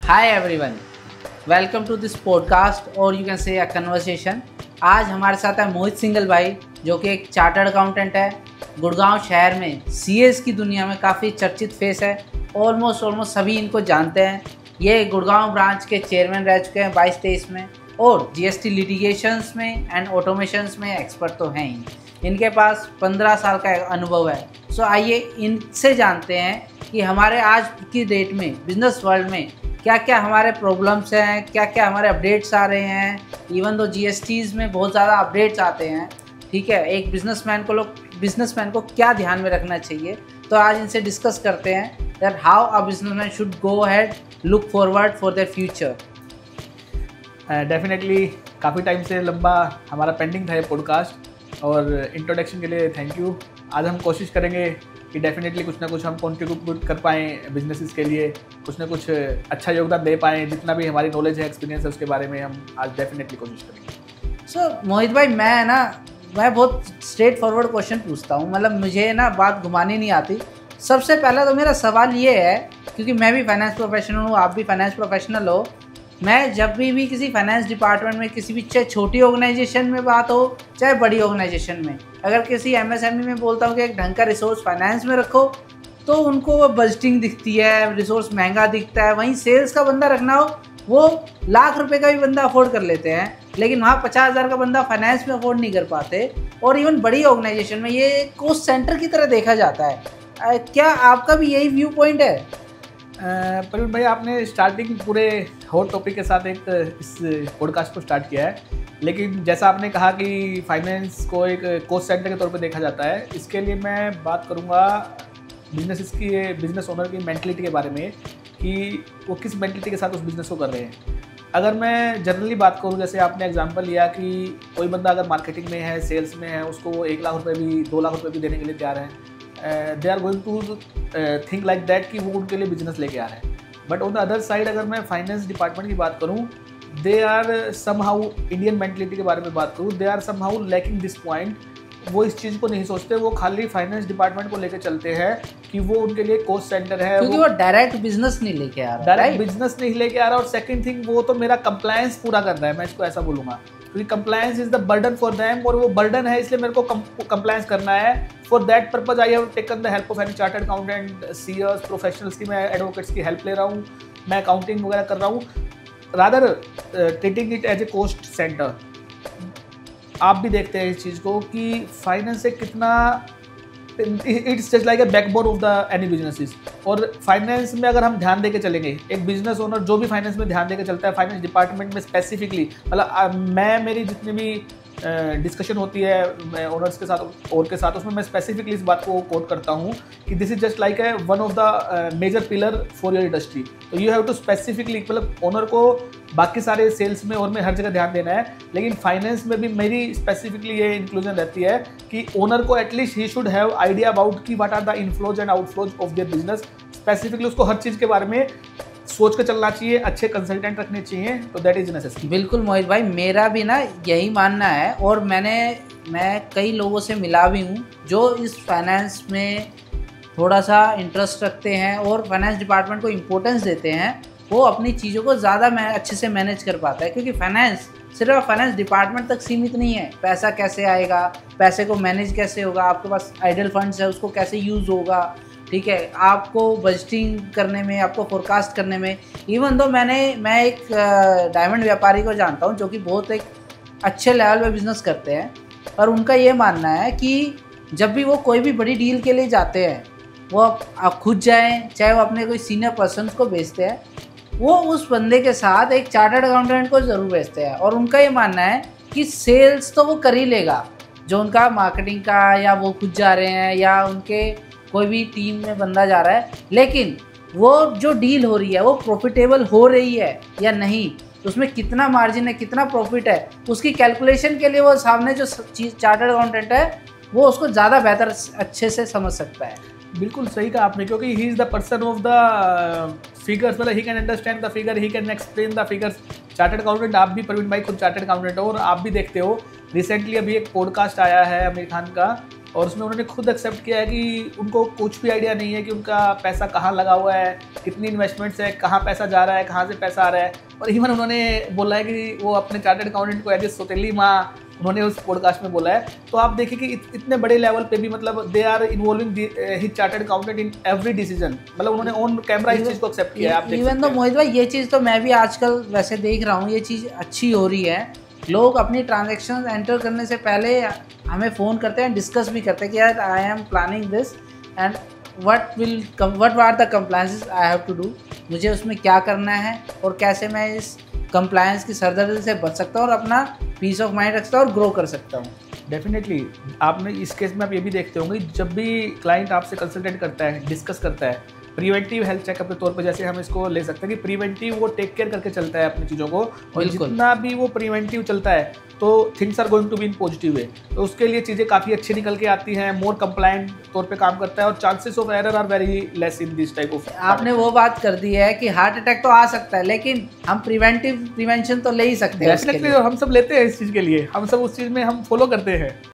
Hi everyone, welcome to this podcast और you can say a conversation. आज हमारे साथ है मोहित सिंघल भाई, जो कि एक चार्टर्ड अकाउंटेंट है। गुड़गांव शहर में सीएस की दुनिया में काफ़ी चर्चित फेस है। ऑलमोस्ट सभी इनको जानते हैं। ये गुड़गांव ब्रांच के चेयरमैन रह चुके हैं 22-23 में, और जीएसटी लिटिगेशंस में एंड ऑटोमेशंस में एक्सपर्ट तो हैं ही। इनके पास 15 साल का अनुभव है। सो आइए इनसे जानते हैं कि हमारे आज की डेट में बिजनेस वर्ल्ड में क्या क्या हमारे प्रॉब्लम्स हैं, क्या क्या हमारे अपडेट्स आ रहे हैं। इवन दो जीएसटीज़ में बहुत ज़्यादा अपडेट्स आते हैं, ठीक है। एक बिजनेसमैन को क्या ध्यान में रखना चाहिए, तो आज इनसे डिस्कस करते हैं that how a businessman should go ahead, look forward for their future. Definitely काफ़ी टाइम से लंबा हमारा पेंडिंग था ये पॉडकास्ट, और इंट्रोडक्शन के लिए थैंक यू। आज हम कोशिश करेंगे कि डेफिनेटली कुछ ना कुछ हम कंट्रीब्यूट कर पाएँ बिजनेसेस के लिए, कुछ ना कुछ अच्छा योगदान दे पाएँ। जितना भी हमारी नॉलेज है, एक्सपीरियंस है, उसके बारे में हम आज डेफिनेटली कोशिश करेंगे। सो मोहित भाई, मैं बहुत स्ट्रेट फॉरवर्ड क्वेश्चन पूछता हूँ, मतलब मुझे ना बात घुमानी नहीं आती। सबसे पहला तो मेरा सवाल ये है, क्योंकि मैं भी फाइनेंस प्रोफेशनल हूँ, आप भी फाइनेंस प्रोफेशनल हो। मैं जब भी किसी फाइनेंस डिपार्टमेंट में, किसी भी चाहे छोटी ऑर्गेनाइजेशन में बात हो चाहे बड़ी ऑर्गेनाइजेशन में, अगर किसी एमएसएमई में बोलता हूँ कि एक ढंग का रिसोर्स फाइनेंस में रखो, तो उनको वो बजटिंग दिखती है, रिसोर्स महंगा दिखता है। वहीं सेल्स का बंदा रखना हो, वो लाख रुपए का भी बंदा अफोर्ड कर लेते हैं, लेकिन वहाँ 50,000 का बंदा फाइनेंस में अफोर्ड नहीं कर पाते। और इवन बड़ी ऑर्गेनाइजेशन में ये कॉस्ट सेंटर की तरह देखा जाता है। क्या आपका भी यही व्यू पॉइंट है? प्रवीण भाई, आपने स्टार्टिंग पूरे हॉट टॉपिक के साथ एक इस पॉडकास्ट को स्टार्ट किया है, लेकिन जैसा आपने कहा कि फाइनेंस को एक कॉस्ट सेंटर के तौर पे देखा जाता है, इसके लिए मैं बात करूँगा बिजनेस ओनर की मेंटलिटी के बारे में, कि वो किस मेंटलिटी के साथ उस बिज़नेस को कर रहे हैं। अगर मैं जनरली बात करूँ, जैसे आपने एग्जांपल लिया कि कोई बंदा अगर मार्केटिंग में है, सेल्स में है, उसको 1 लाख रुपये भी 2 लाख रुपये भी देने के लिए तैयार है, they are going to think like that कि वो उनके लिए बिजनेस लेके आ रहे हैं। But on the other side, अगर मैं फाइनेंस डिपार्टमेंट की बात करूँ, they are somehow, Indian mentality के बारे में बात करूँ, they are somehow lacking this point. वो इस चीज़ को नहीं सोचते, वो खाली फाइनेंस डिपार्टमेंट को लेकर चलते हैं कि वो उनके लिए कॉस्ट सेंटर है, क्योंकि वो डायरेक्ट बिजनेस नहीं लेके आ रहा, डायरेक्ट बिजनेस नहीं लेके आ रहा। और सेकंड थिंग, वो तो मेरा कंप्लायंस पूरा कर रहा है, मैं इसको ऐसा बोलूँगा, क्योंकि compliance is the burden for them, और वो बर्डन है, इसलिए मेरे को कंप्लायंस करना है। For that purpose I have taken the help of any chartered accountant, CS, professionals की, मैं एडवोकेट्स की हेल्प ले रहा हूँ, मैं अकाउंटिंग वगैरह कर रहा हूँ, rather treating it as a cost centre. आप भी देखते हैं इस चीज़ को कि फाइनेंस से कितना, it's just like A backbone of the any businesses. और फाइनेंस में अगर हम ध्यान देके चलेंगे, एक बिजनेस ओनर जो भी फाइनेंस में ध्यान देके चलता है, फाइनेंस डिपार्टमेंट में स्पेसिफिकली, मतलब मेरी जितनी भी डिस्कशन होती है ओनर्स के साथ और के साथ, उसमें मैं स्पेसिफिकली इस बात को कोट करता हूँ कि this is just like a one of the major pillar for your industry. तो यू हैव टू स्पेसिफिकली, मतलब ओनर को बाकी सारे सेल्स में और में हर जगह ध्यान देना है, लेकिन फाइनेंस में भी मेरी स्पेसिफिकली ये इंक्लूजन रहती है कि ओनर को at least he should have idea about कि what are the inflows and outflows of their business. Specifically उसको हर चीज़ के बारे में सोच कर चलना चाहिए, अच्छे कंसल्टेंट रखने चाहिए, तो दैट इज नेसेसरी। बिल्कुल मोहित भाई, मेरा भी ना यही मानना है, और मैं कई लोगों से मिला भी हूँ जो इस फाइनेंस में थोड़ा सा इंटरेस्ट रखते हैं और फाइनेंस डिपार्टमेंट को इम्पोर्टेंस देते हैं। वो अपनी चीज़ों को ज़्यादा अच्छे से मैनेज कर पाता है, क्योंकि फाइनेंस सिर्फ फाइनेंस डिपार्टमेंट तक सीमित नहीं है। पैसा कैसे आएगा, पैसे को मैनेज कैसे होगा, आपके पास आइडल फंड्स है उसको कैसे यूज़ होगा, ठीक है, आपको बजटिंग करने में, आपको फोरकास्ट करने में। इवन दो मैं एक डायमंड व्यापारी को जानता हूँ जो कि बहुत एक अच्छे लेवल पे बिजनेस करते हैं, और उनका ये मानना है कि जब भी वो कोई भी बड़ी डील के लिए जाते हैं, वो आप खुद जाएं चाहे वो अपने कोई सीनियर पर्सन को भेजते हैं, वो उस बंदे के साथ एक चार्टर्ड अकाउंटेंट को ज़रूर भेजते हैं। और उनका ये मानना है कि सेल्स तो वो कर ही लेगा, जो उनका मार्केटिंग का, या वो खुद जा रहे हैं या उनके कोई भी टीम में बंदा जा रहा है, लेकिन वो जो डील हो रही है वो प्रॉफिटेबल हो रही है या नहीं, उसमें कितना मार्जिन है, कितना प्रॉफिट है, उसकी कैलकुलेशन के लिए वो सामने जो चार्टर्ड अकाउंटेंट है वो उसको ज़्यादा बेहतर अच्छे से समझ सकता है। बिल्कुल सही कहा आपने, क्योंकि he is the person of the figures, मतलब he can understand the figure, he can explain the figures. Chartered accountant, आप भी प्रवीण भाई खुद चार्टर्ड अकाउंटेंट हो, और आप भी देखते हो, रिसेंटली अभी एक पॉडकास्ट आया है आमिर खान का, और उसमें उन्होंने खुद एक्सेप्ट किया है कि उनको कुछ भी आइडिया नहीं है कि उनका पैसा कहाँ लगा हुआ है, कितनी इन्वेस्टमेंट्स है, कहाँ पैसा जा रहा है, कहाँ से पैसा आ रहा है। और इवन उन्होंने बोला है कि वो अपने चार्टर्ड अकाउंटेंट को एज ए सौतेली माँ उन्होंने उस पॉडकास्ट में बोला है। तो आप देखिए कि इतने बड़े लेवल पे भी मतलब they are involving his chartered accountant in every decision, मतलब उन्होंने ऑन कैमरा इस चीज़ को एक्सेप्ट किया है। आप इवन तो मोहित भाई ये चीज़ तो मैं भी आजकल वैसे देख रहा हूँ, ये चीज़ अच्छी हो रही है। लोग अपनी ट्रांजैक्शन एंटर करने से पहले हमें फ़ोन करते हैं, डिस्कस भी करते हैं कि यार I am planning this and what are the compliances I have to do, मुझे उसमें क्या करना है और कैसे मैं इस कंप्लायंस की सरदर्दी से बच सकता हूँ और अपना पीस ऑफ माइंड रख सकता हूँ और ग्रो कर सकता हूँ। डेफिनेटली आपने इस केस में आप ये भी देखते होंगे, जब भी क्लाइंट आपसे कंसल्टेट करता है, डिस्कस करता है, प्रिवेंटिव हेल्थ चेकअप के तौर पर जैसे हम इसको ले सकते हैं कि प्रिवेंटिव वो टेक केयर करके चलता है अपनी चीज़ों को, और जितना भी वो प्रिवेंटिव चलता है तो things are going to be in positive way. तो उसके लिए चीज़ें काफ़ी अच्छी निकल के आती हैं, मोर कंप्लायंट तौर पे काम करता है और chances of error are very less in this type of. आपने वो बात कर दी है कि हार्ट अटैक तो आ सकता है लेकिन हम प्रिवेंशन तो ले ही सकते हैं। डेफिनेटली हम सब लेते हैं इस चीज़ के लिए, हम सब उस चीज़ में हम फॉलो करते हैं।